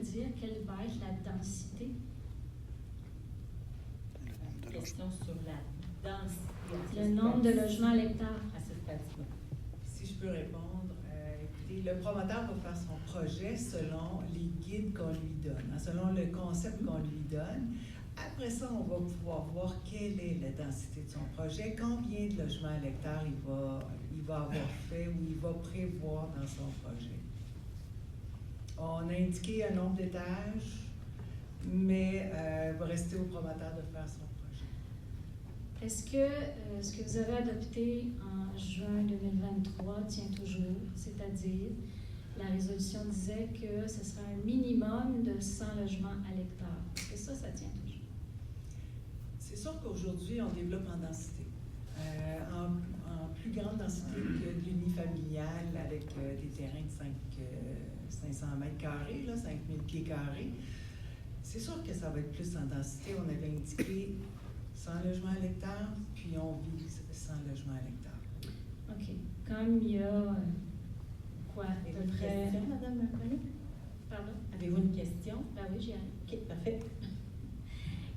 dire quelle va être la densité? Question sur la densité. Le nombre de logements à l'hectare. À ce stade-là. Si je peux répondre, écoutez, le promoteur va faire son projet selon les guides qu'on lui donne, hein, selon le concept qu'on lui donne. Après ça, on va pouvoir voir quelle est la densité de son projet, combien de logements à l'hectare il va avoir fait ou il va prévoir dans son projet. On a indiqué un nombre d'étages, mais il va rester au promoteur de faire son projet. Est-ce que ce que vous avez adopté en juin 2023 tient toujours, c'est-à-dire la résolution disait que ce serait un minimum de 100 logements à l'hectare. Est-ce que ça tient toujours? C'est sûr qu'aujourd'hui, on développe en densité, en plus grande densité que l'unifamilial avec des terrains de 500 mètres carrés, 5000 pieds carrés. C'est sûr que ça va être plus en densité. On avait indiqué 100 logements à l'hectare, puis on vise 100 logements à l'hectare. OK. Comme il y a quoi, à peu près... Question, Madame Marconi? Pardon? Avez-vous une question? Ben oui, j'y arrive. OK, parfait.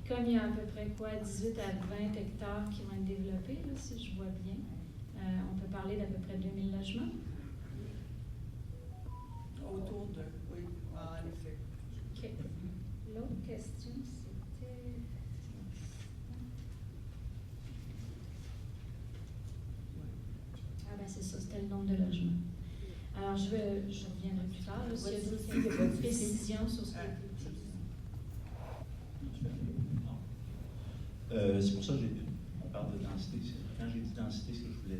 Comme il y a à peu près quoi, 18 à 20 hectares qui vont être développés, là, si je vois bien, on peut parler d'à peu près 2000 logements. Autour de, oui, en effet. OK. L'autre question, c'était... Ah ben c'est ça, c'était le nombre de logements. Alors, je reviendrai plus tard, là, s'il y a d'autres précisions sur ce qui a été dit. C'est pour ça qu'on parle de densité. Quand j'ai dit densité, c'est ce que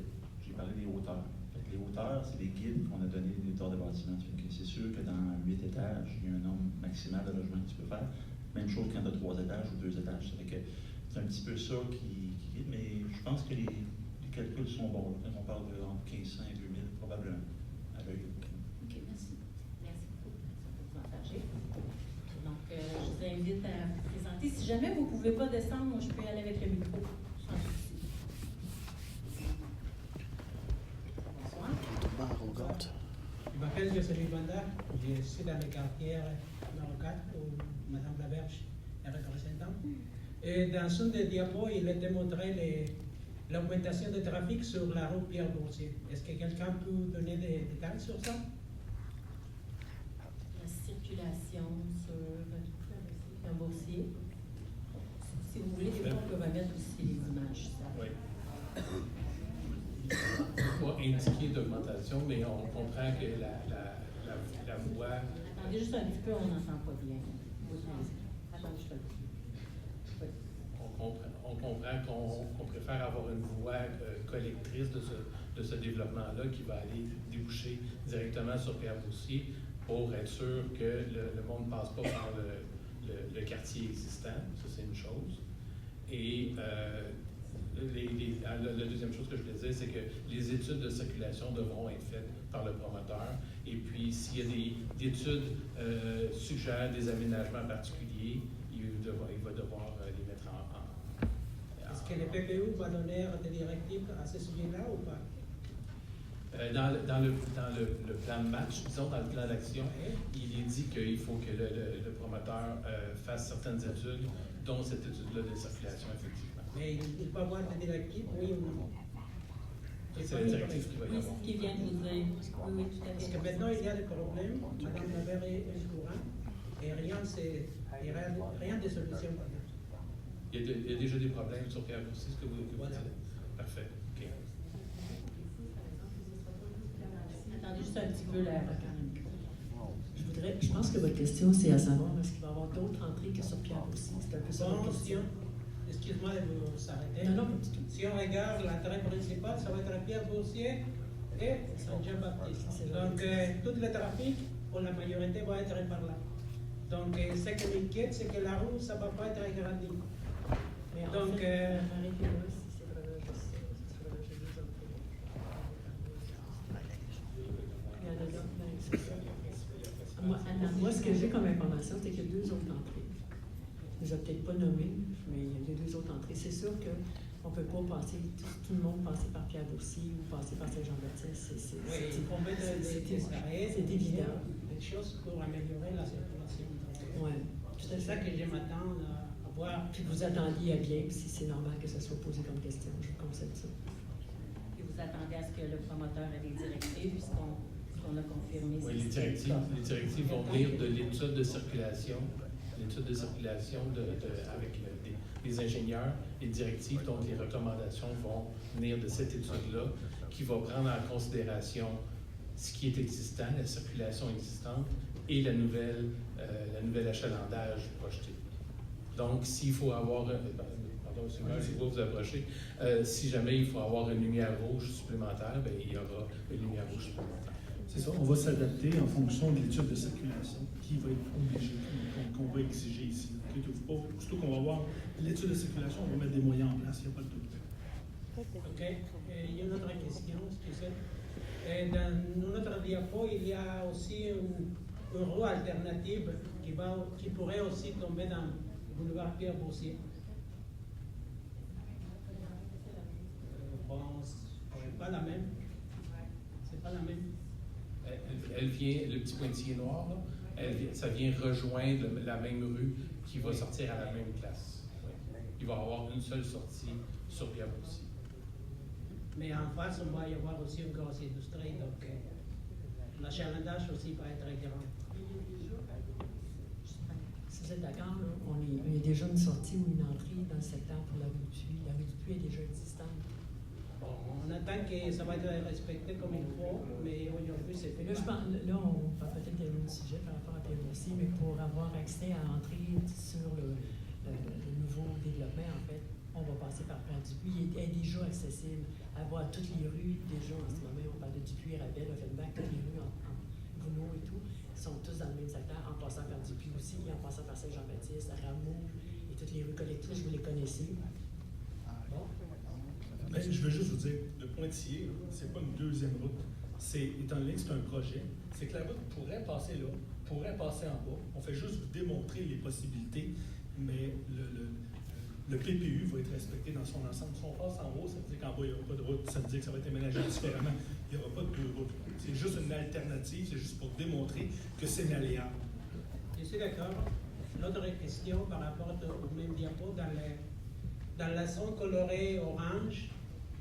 j'ai parlé des hauteurs. Les hauteurs, c'est les guides qu'on a donnés des hauteurs de bâtiment. C'est sûr que dans 8 étages, il y a un nombre maximal de logements que tu peux faire. Même chose quand tu as 3 étages ou 2 étages. Ça fait que c'est un petit peu ça qui guide, mais je pense que les calculs sont bons. Quand on parle de entre 1500 et 2000, probablement, à l'œil. OK, merci. Merci beaucoup pour vous partager. Donc, je vous invite à vous présenter. Si jamais vous ne pouvez pas descendre, moi, je peux y aller avec le micro. Sans souci. Bonsoir. Je m'appelle Jocelyn Banda, je suis dans le quartier numéro 4 où Mme Laberge est représentante. Et dans son des diapos, il était montré l'augmentation de trafic sur la rue Pierre-Boursier. Est-ce que quelqu'un peut donner des détails sur ça? La circulation sur un boursier. Si vous voulez, des fois, on peut remettre aussi les images. Ça. Oui. Pas indiqué d'augmentation, mais on comprend que la voie. Attendez juste un petit peu, on n'entend pas bien. Attendez juste un petit peu. Oui. On comprend qu'on préfère avoir une voie collectrice de ce développement-là qui va aller déboucher directement sur Pierre-Boursier pour être sûr que le monde ne passe pas par le quartier existant. Ça, c'est une chose. Et la deuxième chose que je voulais dire, c'est que les études de circulation devront être faites par le promoteur. Et puis, s'il y a des études suggèrent des aménagements particuliers, il va devoir les mettre en Est-ce que le PPU va donner des directives à ce sujet-là ou pas? Dans le plan de match, disons, dans le plan d'action, il est dit qu'il faut que le promoteur fasse certaines études, dont cette étude-là de circulation, effectivement. Mais il va avoir des directives, oui ou non? C'est la directive qui va y Oui, avoir. c'est ce qu'il vient de vous dire. Oui, oui, tout à Parce fait. que maintenant, il y a des problèmes. Madame Laberge est au courant et rien de solution. Il y a déjà des problèmes sur Pierre-Boursier, ce que vous dites? Parfait. OK. Attendez juste un petit peu là. Je pense que votre question, c'est à savoir est-ce qu'il va y avoir d'autres entrées que sur Pierre-Boursier? C'est un peu ça votre question. Excuse-moi de vous arrêter. Non, pas du tout. Si on regarde l'entrée principale, ça va être Pierre-Boursier et Saint-Jean-Baptiste. Donc, tout le trafic, pour la majorité, va être par là. Donc, ce qui m'inquiète, c'est que la rue, ça ne va pas être agrandie. Donc, Moi, ce que j'ai comme information, c'est qu'il y a 2 autres entrées. Je ne les ai peut-être pas nommées, mais il y a 2 autres entrées. C'est sûr qu'on ne peut pas passer, tout le monde passer par Pierre-Boursier ou passer par Saint-Jean-Baptiste. il faut mettre des arrêts, c'est évident. des choses pour améliorer la circulation. m'attendre à voir. Puis vous attendiez à bien, puis si c'est normal que ça soit posé comme question, je vous conseille ça. Et vous attendez à ce que le promoteur ait des directives, puisqu'on a confirmé. Oui, les directives vont venir de l'étude de circulation. L'étude de circulation avec les ingénieurs, les directives, donc les recommandations vont venir de cette étude-là, qui va prendre en considération ce qui est existant, la circulation existante et la nouvelle achalandage projeté. Donc, s'il faut avoir, pardon, je vais vous approcher, si jamais il faut avoir une lumière rouge supplémentaire, bien, il y aura une lumière rouge supplémentaire. C'est ça, on va s'adapter en fonction de l'étude de circulation qui va être obligée, qu'on va exiger ici. Surtout qu'on va voir l'étude de circulation, on va mettre des moyens en place, il n'y a pas de doute. OK. Il y a une autre question, excusez. Dans notre diapo, il y a aussi une roue alternative qui pourrait aussi tomber dans le boulevard Pierre-Boursier. Bon, c'est pas la même. C'est pas la même. Elle vient, le petit pointillé noir, là, ça vient rejoindre la même rue qui va sortir à la même place. Oui. Il va y avoir une seule sortie sur Pierre-Boursier. Mais en face, on va y avoir aussi une grosse industrie, donc l'achalandage aussi va être grand. Si vous êtes d'accord, il y a déjà une sortie ou une entrée dans le secteur pour la rue du Puy. La rue du Puy est déjà existante. Bon, on attend que ça va être respecté comme il faut, mais aujourd'hui, c'est fait. Là, on va peut-être donner un sujet par rapport à Pierre-Boursier, mais pour avoir accès à entrer sur le nouveau développement, en fait, on va passer par Pierre-du-Puy. Il est déjà accessible à voir toutes les rues, déjà en ce moment. On parle de Dupuis, Rabel, Offenbach, toutes les rues en Gounod et tout, sont tous dans le même secteur, en passant par Dupuis aussi, en passant par Saint-Jean-Baptiste, Rameau, et toutes les rues collectrices, vous les connaissez. Bon. Ben, je veux juste vous dire, le Pointillé, c'est pas une deuxième route. Étant donné que c'est un projet, c'est que la route pourrait passer là, pourrait passer en bas. On fait juste vous démontrer les possibilités, mais le PPU va être respecté dans son ensemble. Si on passe en haut, ça veut dire qu'en bas, il n'y aura pas de route. Ça veut dire que ça va être aménagé différemment. Il n'y aura pas de deux routes. C'est juste une alternative, c'est juste pour démontrer que c'est malléable. Je suis d'accord. L'autre question par rapport au même diapo, dans la zone colorée orange,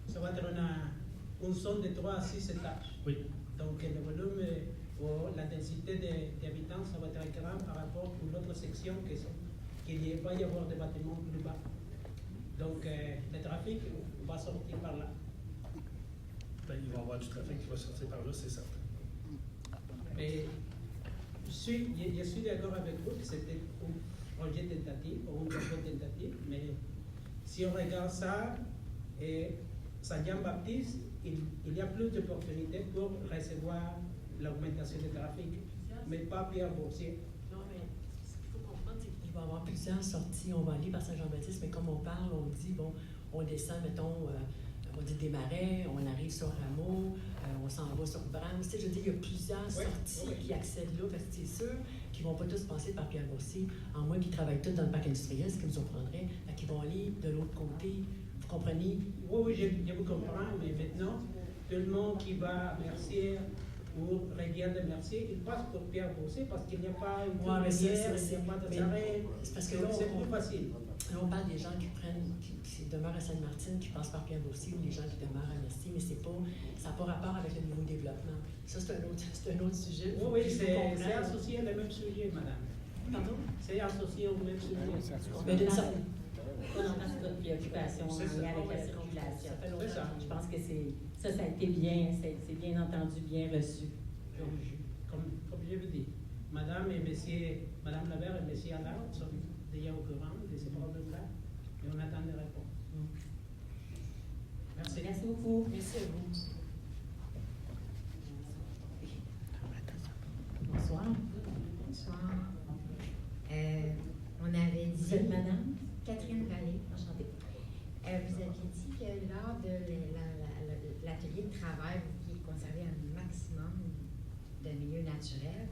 ça va être une zone de 3 à 6 étages. Oui. Donc le volume ou la densité d'habitants, ça va être grand par rapport à l'autre section qu'il va y avoir des bâtiments plus bas. Donc le trafic va sortir par là. Ben, il va y avoir du trafic qui va sortir par là, c'est certain. Mais je suis d'accord avec vous que c'était un projet tentatif ou un projet tentatif, mais si on regarde ça, et Saint-Jean-Baptiste, il y a plus d'opportunités pour recevoir l'augmentation du trafic, mais pas Pierre-Boursier. Non, mais ce qu'il faut comprendre, c'est qu'il va y avoir plusieurs sorties. On va aller par Saint-Jean-Baptiste, mais comme on parle, on dit, bon, on descend, mettons, on dit des Marais, on arrive sur Rameau, on s'en va sur Brame. Tu sais, je veux dire, il y a plusieurs sorties qui accèdent là, parce que c'est sûr qu'ils ne vont pas tous passer par Pierre-Boursier, en moins qu'ils travaillent tous dans le parc industriel, ce qui nous surprendrait, qu'ils vont aller de l'autre côté. Vous comprenez? Oui, je vous comprends, mais maintenant, tout le monde qui va à Mercier ou Rivière de Mercier, il passe pour Pierre-Boursier parce qu'il n'y a pas une rivière, il n'y a pas de arrêt. C'est parce que là, c'est plus facile. Là, on parle des gens qui demeurent à Sainte-Martine, qui passent par Pierre-Boursier, ou les gens qui demeurent à Mercier, mais ça n'a pas rapport avec le nouveau développement. Ça, c'est un autre sujet. Oui, c'est associé au même sujet, madame. Pardon? C'est associé au même sujet. Mais d'une certaine... On entend votre préoccupation en lien avec la circulation. Je pense que ça a été bien, c'est bien entendu, bien reçu. Comme je vous dis, madame et monsieur, madame Labert et monsieur Allard sont déjà au courant de ces problèmes-là et on attend des réponses. Merci. Merci beaucoup. Merci à vous. Bonsoir. Bonsoir. On avait dit... Vous êtes madame? Catherine Vallée. Enchantée. Vous aviez dit que lors de l'atelier de travail, vous vouliez conserver un maximum de milieux naturels.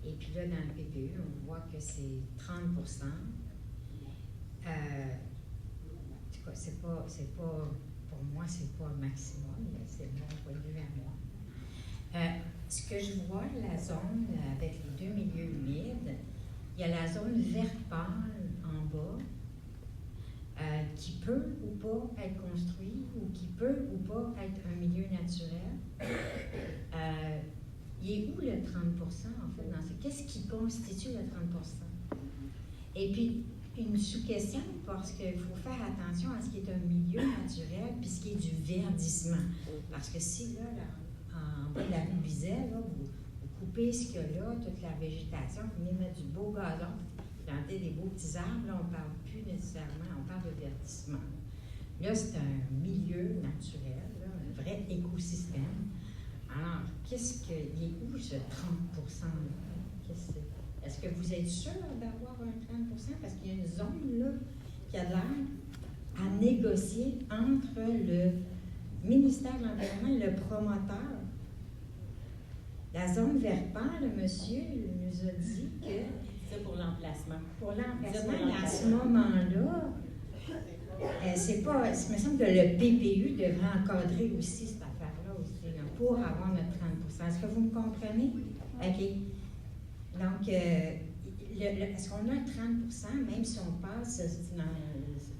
Et puis là, dans le PPU, on voit que c'est 30 c'est pas, pour moi, c'est pas le maximum, c'est mon point de vue à moi. Ce que je vois, la zone avec les deux milieux humides, il y a la zone vert pâle bas, qui peut ou pas être construit ou qui peut ou pas être un milieu naturel. Il est où le 30% en fait dans qu'est-ce qui constitue le 30%? Et puis, une sous-question, parce qu'il faut faire attention à ce qui est un milieu naturel puis ce qui est du verdissement. Parce que si, là en bas de la rue Bizet, là, vous coupez ce qu'il y a là, toute la végétation, vous venez mettre du beau gazon, planter des beaux petits arbres, là, on ne parle plus nécessairement, on parle de verdissement. Là, c'est un milieu naturel, là, un vrai écosystème. Alors, il est où ce 30%? Est-ce que vous êtes sûr d'avoir un 30%? Parce qu'il y a une zone là qui a l'air à négocier entre le ministère de l'Environnement et le promoteur. La zone vert pâle, le monsieur nous a dit que... C'est pour l'emplacement. Pour l'emplacement, mais à ce moment-là, c'est pas... Il me semble que le PPU devrait encadrer aussi cette affaire-là aussi, là, pour avoir notre 30%. Est-ce que vous me comprenez? OK. Donc, est-ce qu'on a un 30%, même si on passe,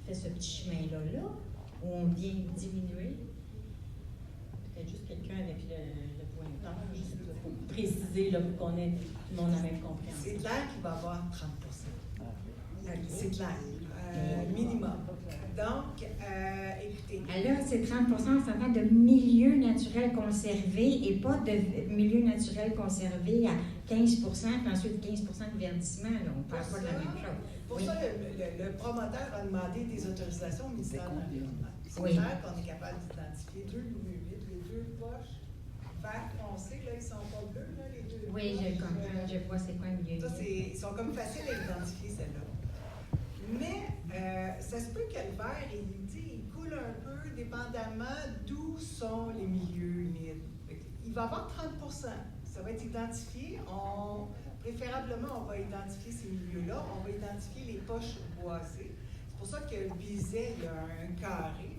fait ce petit chemin-là, où on vient diminuer? Peut-être juste quelqu'un avec le pointeur, juste pour préciser, là, pour qu'on ait tout le monde la même compréhension. C'est clair qu'il va y avoir 30%. C'est clair. Minimum. Donc, écoutez. Là, c'est 30%, on s'entend de milieu naturel conservé et pas de milieu naturel conservé à 15%, puis ensuite 15% de verdissement. Là, on ne parle pas de la même chose. Pour ça, le promoteur a demandé des autorisations au ministère de l'Environnement. C'est clair qu'on est capable d'identifier 2 humides, les 2 poches vert foncé, là, ils ne sont pas bleus, là, les 2. Oui, je comprends, je vois c'est quoi le milieu. Ça, ils sont comme faciles à identifier, celle-là. Mais ça se peut que le vert, il coule un peu dépendamment d'où sont les milieux humides. Il va y avoir 30%. Ça va être identifié. Préférablement, on va identifier ces milieux-là. On va identifier les poches boisées. C'est pour ça que Bizet, il y a un carré,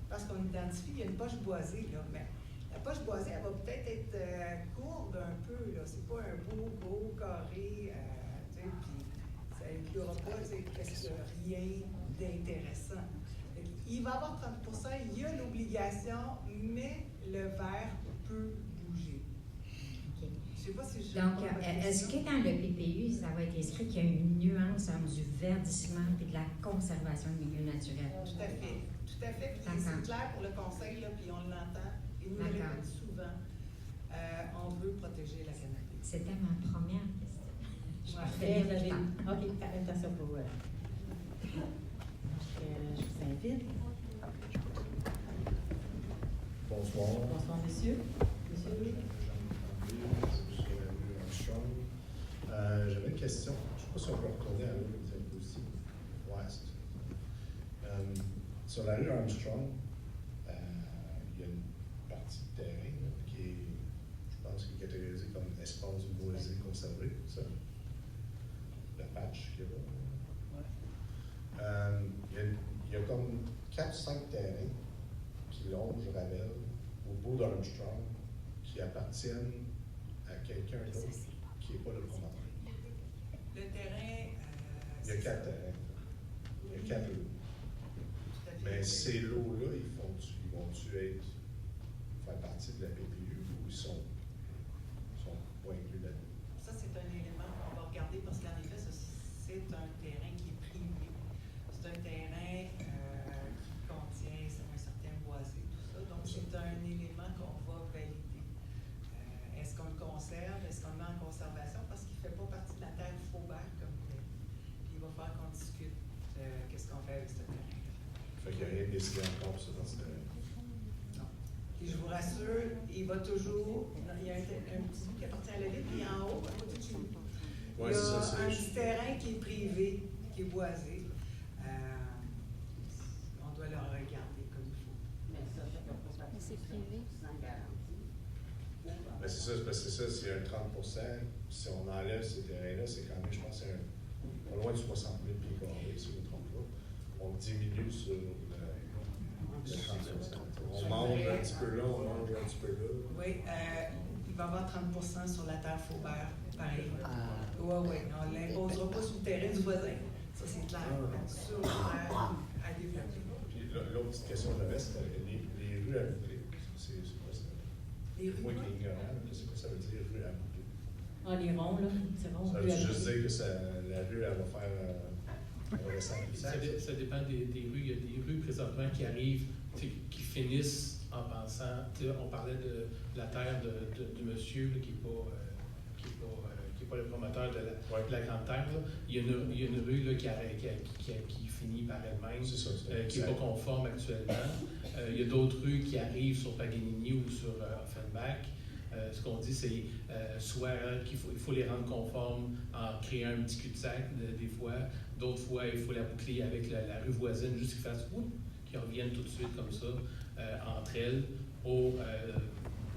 parce qu'on identifie, il y a une poche boisée, là. Mais la poche boisée, elle va peut-être être courbe un peu, là. C'est pas un beau carré, tu sais, puis ça n'inclura pas presque rien d'intéressant. Il va y avoir 30%, il y a l'obligation, mais le vert peut bouger. Okay. Je ne sais pas si je... Donc, est-ce que dans le PPU, ça va être inscrit qu'il y a une nuance entre du verdissement et de la conservation du milieu naturel? Tout à fait. Tout à fait. Puis c'est clair pour le conseil, là, puis on l'entend, et nous le répète souvent. On veut protéger la canopée. C'était ma première question. OK, attention pour vous. Je vous invite. Bonsoir. Bonsoir, monsieur. Monsieur. J'avais une question. Je ne sais pas si on peut retourner à l'eau, vous êtes aussi. Ouest. Sur la rue Armstrong, il y a une partie de terrain là, qui est, je pense, qui est catégorisée comme espace boisé conservé, ça. Le patch qu'il y a là. Il y a comme 4-5 terrains qui longent Ravel au bout d'Armstrong qui appartiennent à quelqu'un d'autre qui n'est pas le promoteur. Le terrain... il y a 4 terrains. Il y a 4 lots. Mais ces lots-là, ils vont-tu faire partie de la PPU ou ils sont pas inclus là-dedans? Ça, c'est un élément qu'on va regarder parce qu'en effet, c'est un terrain qui est privé. C'est un terrain qui contient un certain boisé, tout ça. Donc, c'est un élément qu'on va valider. Est-ce qu'on le conserve? Est-ce qu'on le met en conservation? Parce qu'il ne fait pas partie de la terre Faubert comme tel. Puis il va falloir qu'on discute qu'est-ce qu'on fait avec ce terrain. Fait qu'il n'y a rien décidé encore sur dans ce terrain. Non. Et je vous rassure, il va toujours. Il y a un petit bout qui appartient à la ville, puis en haut, à côté de chez nous. Ouais, il y a ça, un petit terrain qui est privé, qui est boisé. On doit le regarder comme il faut. Mais c'est privé. Ben c'est ça, parce que c'est ça, s'il y a un 30%, si on enlève ces terrains-là, c'est quand même, je pense, pas loin de 60 000 pieds carrés, si je ne me trompe pas. On diminue sur le 30%. On mange un petit peu là, on mange un petit peu là. Oui, il va y avoir 30% sur la terre Faubert, pareil. Oui, on ne l'imposera pas sur le terrain du voisin. Ça, c'est clair. Ah. Sur à développer. Puis l'autre petite question que j'avais, c'était les rues à boucler. C'est quoi ça? Les rues. Moi qui est ignorant, c'est quoi ça veut dire rue à boucler? Ah, les ronds, là, c'est rond. Ça veut juste dire que la rue, elle va faire. Ça dépend des rues. Il y a des rues présentement qui arrivent, qui finissent en pensant. On parlait de la terre du monsieur là, qui n'est pas le promoteur de la grande terre. Là. Il y a une rue là, qui finit par elle-même, qui n'est pas conforme actuellement. Il y a d'autres rues qui arrivent sur Paganini ou sur Offenbach. Ce qu'on dit, c'est soit qu'il faut les rendre conformes en créant un petit cul-de-sac des fois. D'autres fois, il faut la boucler avec la rue voisine, juste qu'ils fassent qu'ils reviennent tout de suite comme ça entre elles pour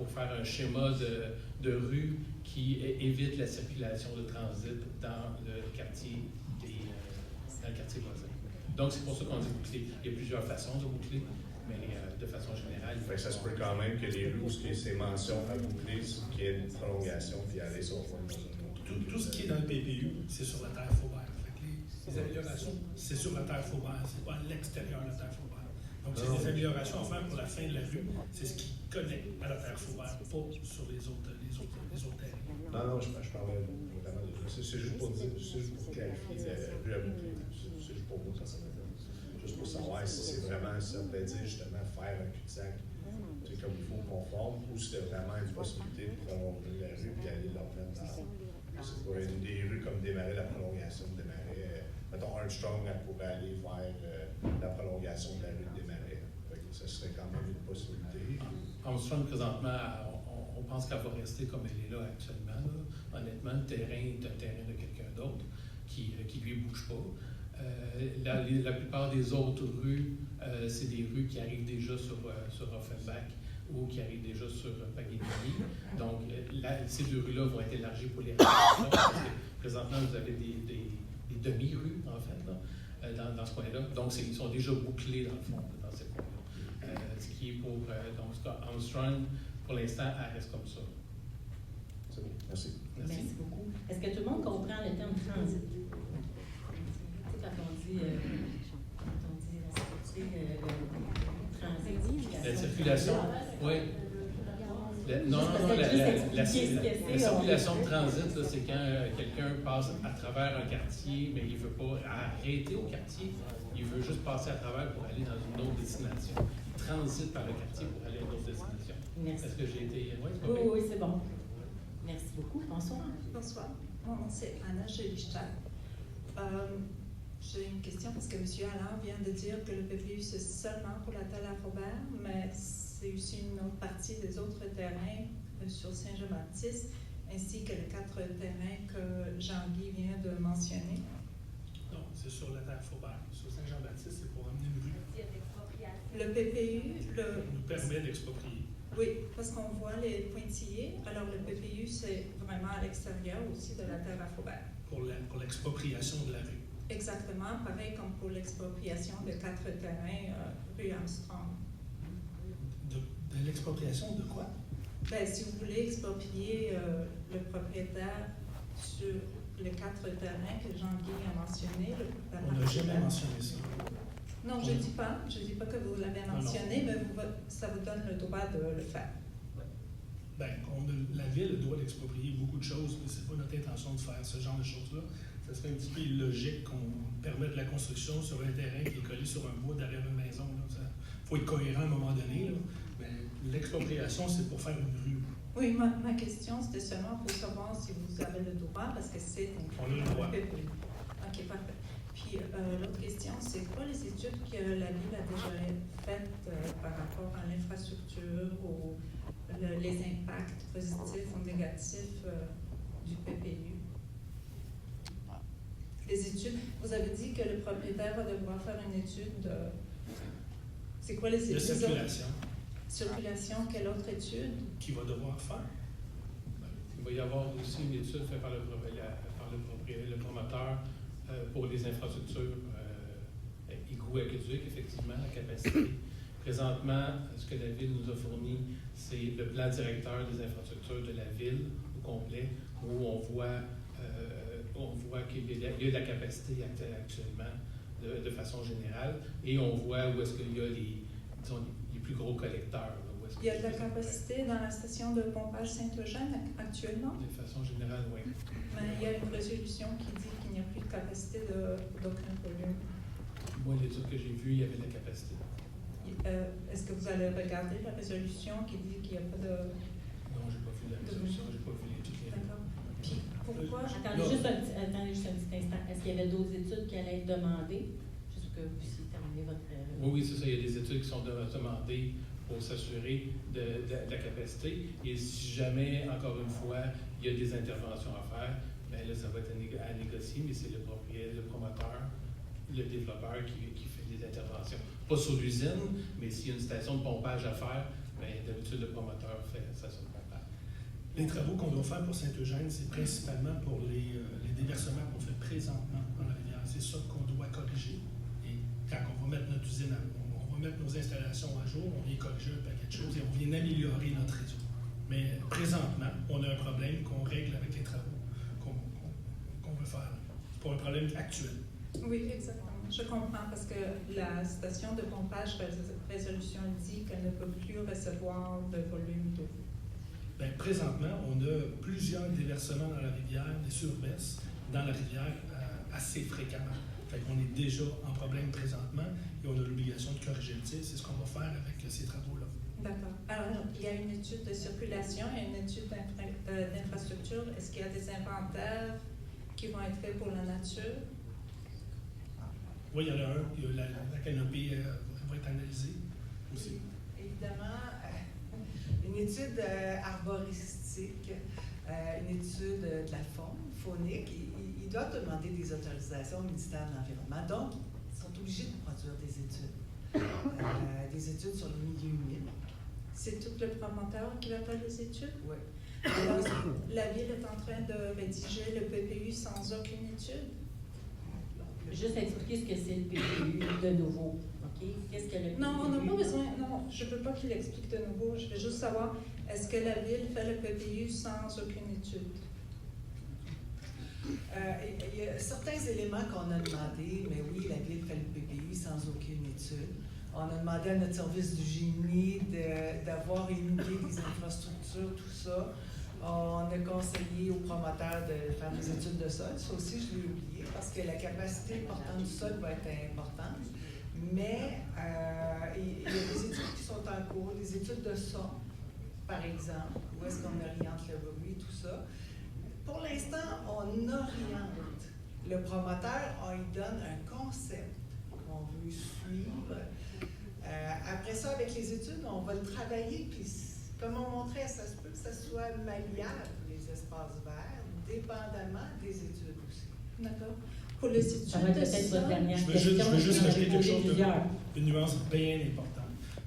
faire un schéma de rue qui évite la circulation de transit dans le quartier voisin. Donc, c'est pour ça qu'on dit boucler. Il y a plusieurs façons de boucler, mais de façon générale. Ça se peut quand même que les rues où c'est mention à boucler, qu'il y ait une prolongation puis aller sur Tout ce qui est dans le PPU, c'est sur la terre Faubert. Les améliorations, c'est sur la terre Faubert, c'est pas à l'extérieur de la terre Faubert. Donc, c'est des améliorations à faire pour la fin de la rue. C'est ce qui connecte à la terre Faubert, pas sur les autres terres. Non, je parlais vraiment de ça. C'est juste pour clarifier la rue à boucler. C'est juste pour vous, ça juste pour savoir si c'est vraiment ça, veut dire justement faire un cul-de-sac comme il faut conforme, ou si c'était vraiment une possibilité de prolonger la rue et aller leur mettre dans. C'est pour des rues comme Desmarais, la prolongation de Desmarais. Mettons Armstrong, elle pourrait aller vers la prolongation de la rue de Desmarais. Ça serait quand même une possibilité. Armstrong, présentement, on pense qu'elle va rester comme elle est là actuellement. Là. Honnêtement, le terrain est un terrain de quelqu'un d'autre qui lui bouge pas. La plupart des autres rues, c'est des rues qui arrivent déjà sur Offenbach ou qui arrivent déjà sur Paganini. Donc, ces deux rues-là vont être élargies pour les réparations. Parce que présentement, vous avez des demi-rues, en fait, là, dans ce coin-là. Donc, ils sont déjà bouclés, dans le fond, dans ces coins-là. Ce qui est pour Armstrong, pour l'instant, elle reste comme ça. C'est bon, merci. Merci beaucoup. Est-ce que tout le monde comprend le terme transit? Quand on dit la circulation, oui. La circulation de transit, là, c'est quand quelqu'un passe à travers un quartier, mais il ne veut pas arrêter au quartier, il veut juste passer à travers pour aller dans une autre destination. Il transite par le quartier pour aller à une autre destination. Merci. Est-ce que j'ai été... Oui, c'est bon. Merci beaucoup. Bonsoir. Bonsoir. Mon nom, c'est Anna Jelichta. J'ai une question parce que M. Allard vient de dire que le PPU, c'est seulement pour la Terre Faubert, mais c'est aussi une autre partie des autres terrains sur Saint-Jean-Baptiste, ainsi que les 4 terrains que Jean-Guy vient de mentionner. Non, c'est sur la terre Faubert. Sur Saint-Jean-Baptiste, c'est pour amener une rue. Le PPU nous permet d'exproprier. Oui, parce qu'on voit les pointillés. Alors, le PPU, c'est vraiment à l'extérieur aussi de la terre à Faubert. Pour l'expropriation de la rue. Exactement, pareil comme pour l'expropriation de 4 terrains rue Armstrong. De l'expropriation de quoi? Bien, si vous voulez exproprier le propriétaire sur les 4 terrains que Jean-Guy a mentionnés. On n'a jamais mentionné ça. Non, je ne dis pas que vous l'avez mentionné, mais ça vous donne le droit de le faire. Bien, la Ville a le droit d'exproprier beaucoup de choses, mais ce n'est pas notre intention de faire ce genre de choses-là. Ça serait un petit peu illogique qu'on permette la construction sur un terrain qui est collé sur un bois derrière une maison. Il faut être cohérent à un moment donné, là. Mais l'expropriation, c'est pour faire une rue. Oui, ma question, c'était seulement pour savoir si vous avez le droit, parce que c'est on a le droit. OK, parfait. Puis l'autre question, c'est quoi les études que la Ville a déjà faites par rapport à l'infrastructure ou les impacts positifs ou négatifs du PPU? Les études, vous avez dit que le propriétaire va devoir faire une étude de... C'est quoi les études? De circulation. Circulation, quelle autre étude? Qui va devoir faire? Il va y avoir aussi une étude faite par le promoteur pour les infrastructures hydroaqueducs, effectivement, la capacité. Présentement, ce que la Ville nous a fourni, c'est le plan directeur des infrastructures de la Ville au complet, où on voit on voit qu'il y a de la capacité actuellement de façon générale, et on voit où est-ce qu'il y a les plus gros collecteurs. Il y a de la capacité dans la station de pompage Saint-Eugène actuellement? De façon générale, oui. Mais il y a une résolution qui dit qu'il n'y a plus de capacité d'aucun volume. Moi, l'étude que j'ai vue, il y avait de la capacité. Est-ce que vous allez regarder la résolution qui dit qu'il n'y a pas de... Non, je n'ai pas vu la résolution, je n'ai pas vu l'étude. D'accord. Puis pourquoi? Attendez juste un petit instant. Est-ce qu'il y avait d'autres études qui allaient être demandées? Juste que vous puissiez terminer votre... Oui, c'est ça. Il y a des études qui sont demandées pour s'assurer de la capacité. Et si jamais, encore une fois, il y a des interventions à faire, bien là, ça va être à négocier, mais c'est le propriétaire, le promoteur, le développeur qui fait des interventions. Pas sur l'usine, mais s'il y a une station de pompage à faire, bien, d'habitude, le promoteur fait la station de pompage. Les travaux qu'on doit faire pour Saint-Eugène, c'est principalement pour les déversements qu'on fait présentement dans la rivière. C'est ça qu'on doit corriger. Et quand on va mettre notre usine, on va mettre nos installations à jour, on vient corriger un paquet de choses et on vient améliorer notre réseau. Mais présentement, on a un problème qu'on règle avec les travaux qu'on veut faire. C'est pas un problème actuel. Oui, exactement. Je comprends parce que la station de pompage résolution dit qu'elle ne peut plus recevoir de volume d'eau. Bien, présentement, on a plusieurs déversements dans la rivière, des surbaisses dans la rivière assez fréquemment. Fait qu'on est déjà en problème présentement et on a l'obligation de corriger le tir. C'est ce qu'on va faire avec ces travaux-là. D'accord. Alors, il y a une étude de circulation et une étude d'infrastructure. Est-ce qu'il y a des inventaires qui vont être faits pour la nature? Oui, il y en a un. La canopée va être analysée aussi. Évidemment, une étude arboristique, une étude de la faune, faunique, ils doivent demander des autorisations au ministère de l'Environnement. Donc, ils sont obligés de produire des études sur le milieu humide. C'est tout le promoteur qui va faire les études? Oui. Alors, la Ville est en train de rédiger le PPU sans aucune étude? Juste expliquer ce que c'est le PPU de nouveau. OK? Qu'est-ce que le PPU? Non, on n'a pas besoin. Non, je ne veux pas qu'il explique de nouveau. Je veux juste savoir, est-ce que la Ville fait le PPU sans aucune étude? Il y a certains éléments qu'on a demandés, mais oui, la Ville fait le PPU sans aucune étude. On a demandé à notre service du génie d'avoir une idée des infrastructures, tout ça. On a conseillé aux promoteurs de faire des études de sol. Ça aussi, je l'ai oublié, parce que la capacité portante du sol va être importante. Mais il y a des études qui sont en cours, des études de son, par exemple, où est-ce qu'on oriente le bruit, tout ça. Pour l'instant, on oriente. Le promoteur, on lui donne un concept qu'on veut suivre. Après ça, avec les études, on va le travailler, puis comme on montrait, ça se peut que ça soit malléable, les espaces verts, dépendamment des études aussi. D'accord. Pour les études Ça va être peut-être votre dernière Je question. veux juste rajouter quelque chose, plusieurs. une nuance bien importante.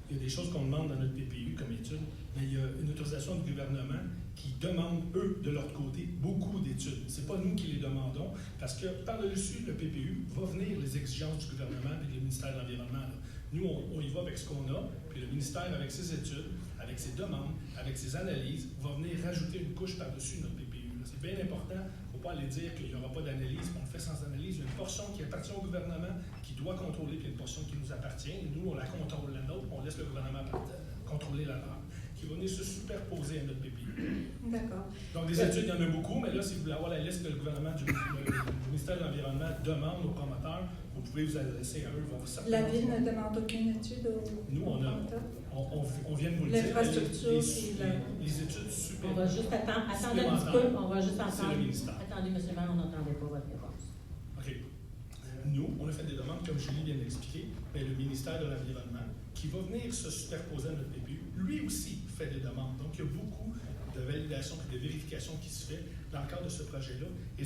Il y a des choses qu'on demande dans notre PPU comme étude, mais il y a une autorisation du gouvernement qui demande, eux, de leur côté, beaucoup d'études. Ce n'est pas nous qui les demandons, parce que par-dessus le PPU va venir les exigences du gouvernement et du ministère de l'Environnement. Nous, on y va avec ce qu'on a, puis le ministère, avec ses études, avec ses demandes, avec ses analyses, va venir rajouter une couche par-dessus notre PPU. C'est bien important. Il ne faut pas aller dire qu'il n'y aura pas d'analyse, qu'on le fait sans analyse. Il y a une portion qui appartient au gouvernement, qui doit contrôler, puis une portion qui nous appartient. Et nous, on la contrôle la nôtre, on laisse le gouvernement contrôler la leur, qui va venir se superposer à notre PPU. D'accord. Donc, des études, il y en a beaucoup, mais là, si vous voulez avoir la liste que le gouvernement du ministère de l'Environnement demande aux promoteurs, vous pouvez vous adresser à eux. Vont vous La Ville ne demande aucune étude aux promoteurs? On vient de vous le dire. L'infrastructure, les études super. On va juste attendre un petit peu. On va juste C'est entendre. le ministère. Attendez, M. le maire, on n'entendait pas votre réponse. OK. Nous, on a fait des demandes, comme Julie vient d'expliquer, mais le ministère de l'Environnement, qui va venir se superposer à notre PPU, lui aussi fait des demandes. Donc, il y a beaucoup de validation et de vérification qui se fait dans le cadre de ce projet-là. Et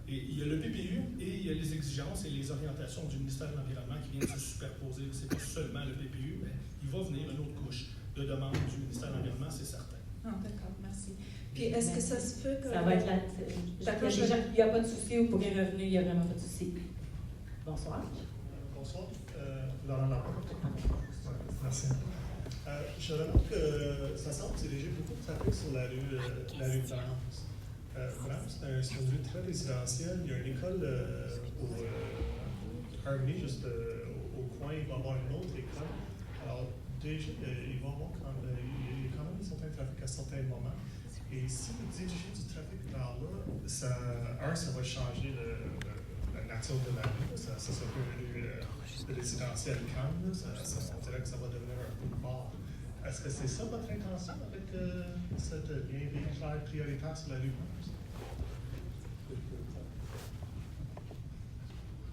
il y a le PPU et il y a les exigences et les orientations du ministère de l'Environnement qui viennent se superposer. Ce n'est pas seulement le PPU, mais il va venir une autre couche de demande du ministère de l'Environnement, c'est certain. Ah, d'accord, merci. Puis, est-ce que ça se peut que... Ça va être là. D'accord, Il n'y a pas de souci, vous pourrez revenir, il n'y a vraiment pas de souci. Bonsoir. Bonsoir. Laurent Laporte. Merci. Je remarque que ça semble diriger beaucoup de trafic sur la rue France. Madame, c'est une rue très résidentielle. Il y a une école au Harmony, juste au coin. Il va y avoir une autre école. Alors, déjà, il va y avoir quand même un certain trafic à certains moments. Et si vous dirigez du trafic par là, ça va changer la nature de la rue. Ça sera plus une rue résidentielle calme. On dirait que ça va devenir un boulevard. Est-ce que c'est ça votre intention avec cette lien véhiculaire prioritaire sur la rue?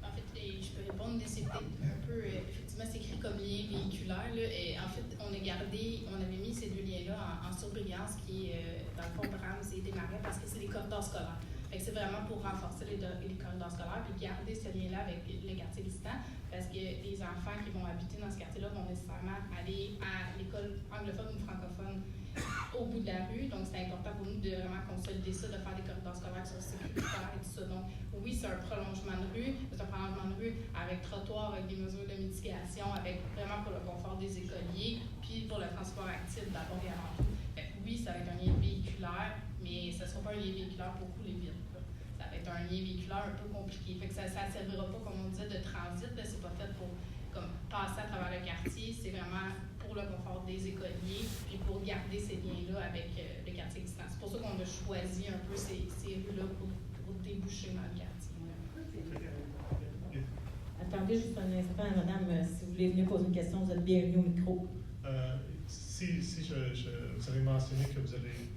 En fait, je peux répondre, mais c'est peut-être un peu, effectivement, c'est écrit comme lien véhiculaire. Là, et en fait, on avait mis ces deux liens-là en surbrillance qui, dans le fond, Brahms et Desmarais, parce que c'est des corridors scolaires. Fait que c'est vraiment pour renforcer les corridors scolaires puis garder ce lien-là avec le quartier visitant, parce que les enfants qui vont habiter dans ce quartier-là vont nécessairement aller à l'école anglophone ou francophone au bout de la rue. Donc, c'est important pour nous de vraiment consolider ça, de faire des corridors scolaires qui sont sécuritaires et tout ça. Donc, oui, c'est un prolongement de rue, mais c'est un prolongement de rue avec trottoir, avec des mesures de mitigation, avec vraiment pour le confort des écoliers, puis pour le transport actif d'abord et avant tout. Oui, ça va être un lien véhiculaire, mais ça ne sera pas un lien véhiculaire pour tous les villes. Ça va être un lien véhiculaire un peu compliqué. Fait que ça ne servira pas, comme on disait, de transit. C'est pas fait pour passer à travers le quartier. C'est vraiment pour le confort des écoliers, puis pour garder ces liens-là avec le quartier existant. C'est pour ça qu'on a choisi un peu ces rues-là pour déboucher dans le quartier. Attendez juste un instant, madame, si vous voulez venir poser une question, vous êtes bienvenue au micro. Si vous avez mentionné que vous allez,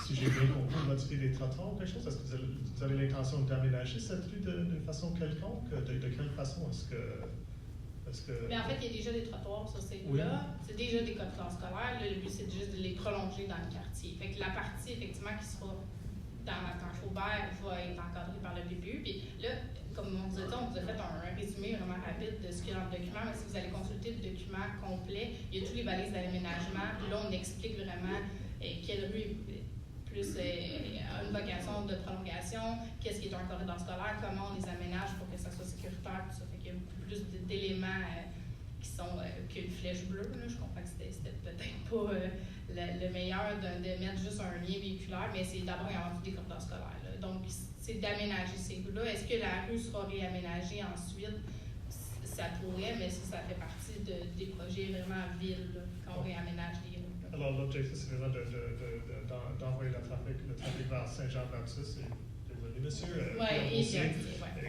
si j'ai bien compris, modifier les trottoirs ou quelque chose, est-ce que vous avez l'intention d'aménager cette rue d'une façon quelconque? De quelle façon est-ce que... Mais en fait, il y a déjà des trottoirs sur ces rues-là. Oui. C'est déjà des corridors scolaires. Le but, c'est juste de les prolonger dans le quartier. Fait que la partie, effectivement, qui sera dans Faubert va être encadrée par le PPU. Puis là, comme on vous a dit, on vous a fait un résumé vraiment rapide de ce qu'il y a dans le document, mais si vous allez consulter le document complet, il y a tous les balises d'aménagement, puis là, on explique vraiment quelle rue est plus a une vocation de prolongation, qu'est-ce qui est un corridor scolaire, comment on les aménage pour que ça soit sécuritaire, tout ça. Fait qu'il y a plus d'éléments qui sont qu'une flèche bleue. Là. Je comprends que c'était peut-être pas le meilleur de mettre juste un lien véhiculaire, mais c'est d'abord et avant tout des corridors scolaires. Là. Donc, c'est d'aménager ces rues-là. Est-ce que la rue sera réaménagée ensuite? Ça pourrait, mais ça fait partie des projets vraiment ville, là, quand on réaménage les rues. Là. Alors, l'objectif, c'est vraiment d'envoyer le trafic vers Saint-Jean-Baptiste. Désolé, monsieur. Oui,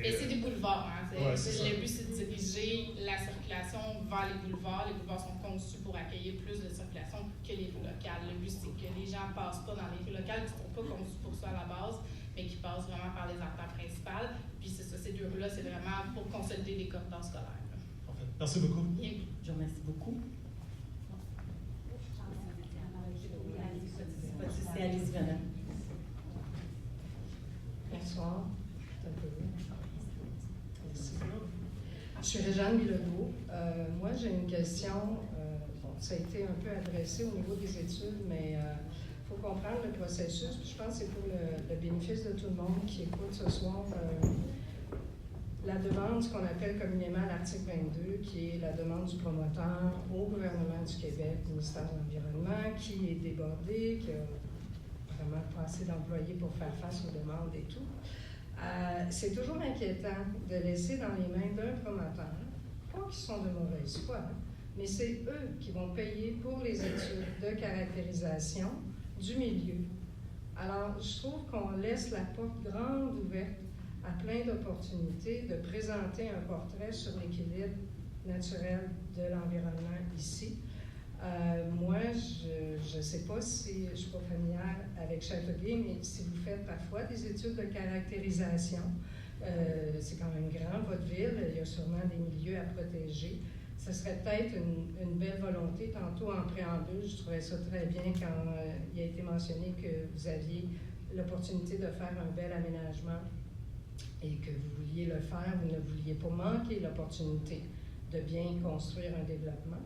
et c'est des boulevards. Hein, le but, c'est de diriger la circulation vers les boulevards. Les boulevards sont conçus pour accueillir plus de circulation que les rues locales. Le but, c'est que les gens ne passent pas dans les rues locales, qui ne sont pas conçues pour ça à la base, mais qui passent vraiment par les artères principales. Puis c'est ça, ces deux rues-là, c'est vraiment pour consolider les corridors scolaires. Parfait. Merci beaucoup. Bien, je vous remercie beaucoup. Allez-y, madame. Bonsoir. Je suis Réjeanne Bilodeau. Moi, j'ai une question. Ça a été un peu adressé au niveau des études, mais il faut comprendre le processus. Puis je pense que c'est pour le bénéfice de tout le monde qui écoute ce soir. La demande, ce qu'on appelle communément l'article 22, qui est la demande du promoteur au gouvernement du Québec, au ministère de l'Environnement, qui est débordé, qui a vraiment pas assez d'employés pour faire face aux demandes et tout. C'est toujours inquiétant de laisser dans les mains d'un promoteur, pas qu'ils sont de mauvaise foi, mais c'est eux qui vont payer pour les études de caractérisation du milieu. Alors, je trouve qu'on laisse la porte grande ouverte à plein d'opportunités de présenter un portrait sur l'équilibre naturel de l'environnement ici. Moi, je ne sais pas si je ne suis pas familière avec Châteauguay, mais si vous faites parfois des études de caractérisation, c'est quand même grand, votre ville, il y a sûrement des milieux à protéger. Ce serait peut-être une belle volonté. Tantôt, en préambule, je trouvais ça très bien quand il a été mentionné que vous aviez l'opportunité de faire un bel aménagement et que vous vouliez le faire, vous ne vouliez pas manquer l'opportunité de bien construire un développement.